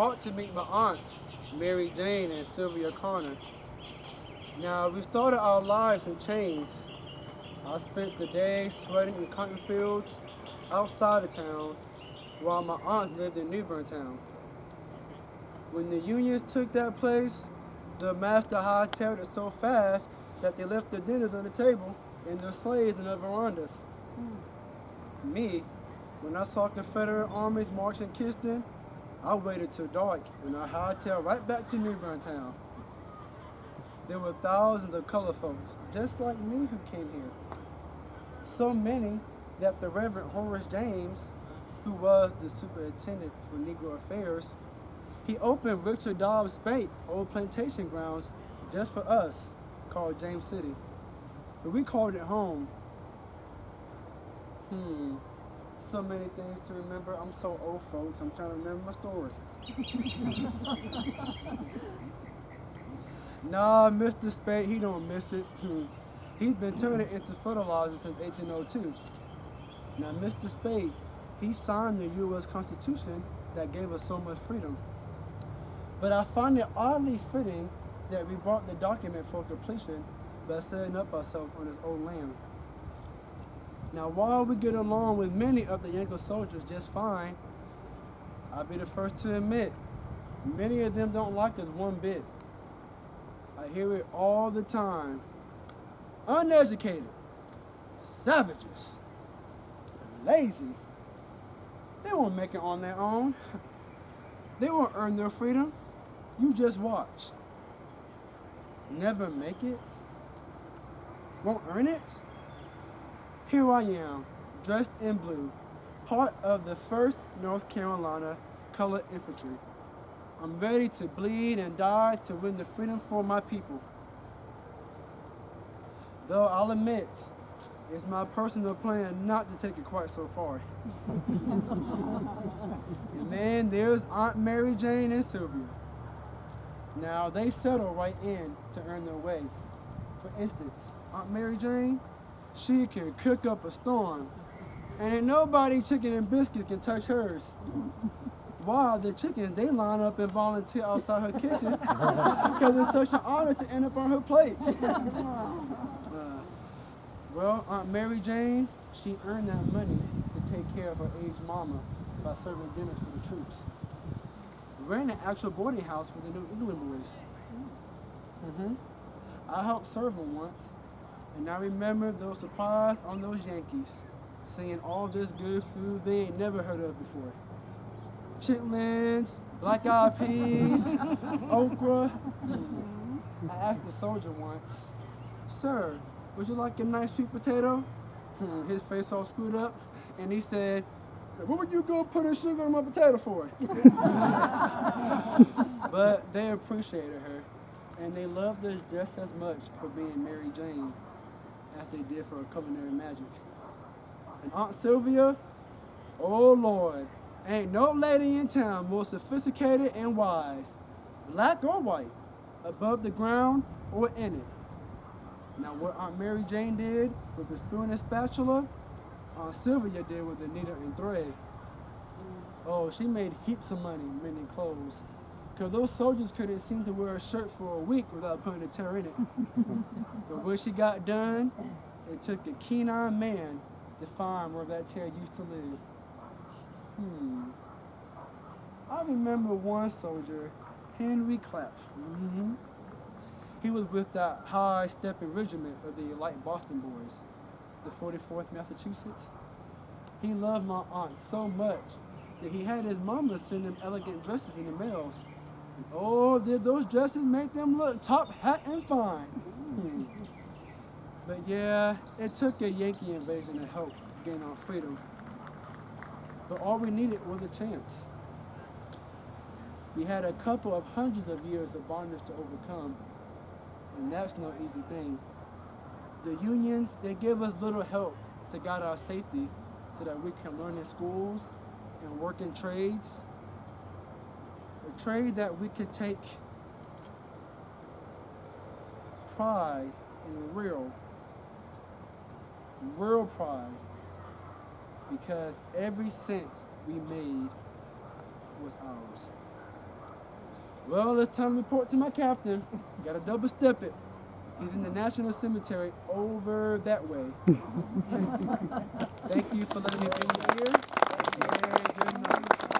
brought to meet my aunts, Mary Jane and Sylvia Connor. Now, we started our lives in chains. I spent the day sweating in cotton fields outside of town while my aunts lived in New Bern Town. When the Unions took that place, the master hightailed it so fast that they left the dinners on the table and the slaves in the verandas. Me, when I saw Confederate armies march in Kingston, I waited till dark and I hightailed right back to New Bern Town. There were thousands of colored folks, just like me, who came here. So many that the Reverend Horace James, who was the superintendent for Negro Affairs, he opened Richard Dobbs Bank, old plantation grounds, just for us, called James City. But we called it home. So many things to remember. I'm so old, folks. I'm trying to remember my story. Nah, Mr. Spade, he don't miss it. He's been turning it into fertilizer since 1802. Now, Mr. Spade, he signed the U.S. Constitution that gave us so much freedom. But I find it oddly fitting that we brought the document for completion by setting up ourselves on his old land. Now, while we get along with many of the Yankee soldiers just fine, I'll be the first to admit, many of them don't like us one bit. I hear it all the time. Uneducated, savages, lazy. They won't make it on their own. They won't earn their freedom. You just watch. Never make it? Won't earn it? Here I am, dressed in blue, part of the 1st North Carolina Colored Infantry. I'm ready to bleed and die to win the freedom for my people. Though I'll admit, it's my personal plan not to take it quite so far. And then there's Aunt Mary Jane and Sylvia. Now, they settle right in to earn their way. For instance, Aunt Mary Jane, she can cook up a storm, and ain't nobody chicken and biscuits can touch hers. While the chickens, they line up and volunteer outside her kitchen because it's such an honor to end up on her plates. Well, Aunt Mary Jane, she earned that money to take care of her aged mama by serving dinners for the troops. Ran an actual boarding house for the New England boys. I helped serve them once, and I remember those surprised on those Yankees, seeing all this good food they ain't never heard of before. Chitlins, black-eyed peas, okra. I asked the soldier once, "Sir, would you like a nice sweet potato?" His face all screwed up, and he said, "What would you go putting sugar in my potato for?" But they appreciated her, and they loved us just as much for being Mary Jane as they did for her culinary magic. And Aunt Sylvia, oh Lord, ain't no lady in town more sophisticated and wise, black or white, above the ground or in it. Now, what Aunt Mary Jane did with the spoon and spatula, Aunt Sylvia did with the needle and thread. Oh, she made heaps of money mending clothes, because those soldiers couldn't seem to wear a shirt for a week without putting a tear in it. But when she got done, it took a keen-eyed man to find where that tear used to live. I remember one soldier, Henry Clapp. He was with that high-stepping regiment of the Light Boston Boys, the 44th Massachusetts. He loved my aunt so much that he had his mama send him elegant dresses in the mails. And oh, did those dresses make them look top hat and fine. But yeah, it took a Yankee invasion to help gain our freedom. But all we needed was a chance. We had a couple of hundreds of years of bondage to overcome, and that's no easy thing. The unions, they give us little help to guide our safety so that we can learn in schools and work in trades. A trade that we could take pride in, real pride, because every cent we made was ours. Well, it's time to report to my captain. Gotta double step it. He's in the National Cemetery over that way. Thank you for letting me be here. And good night.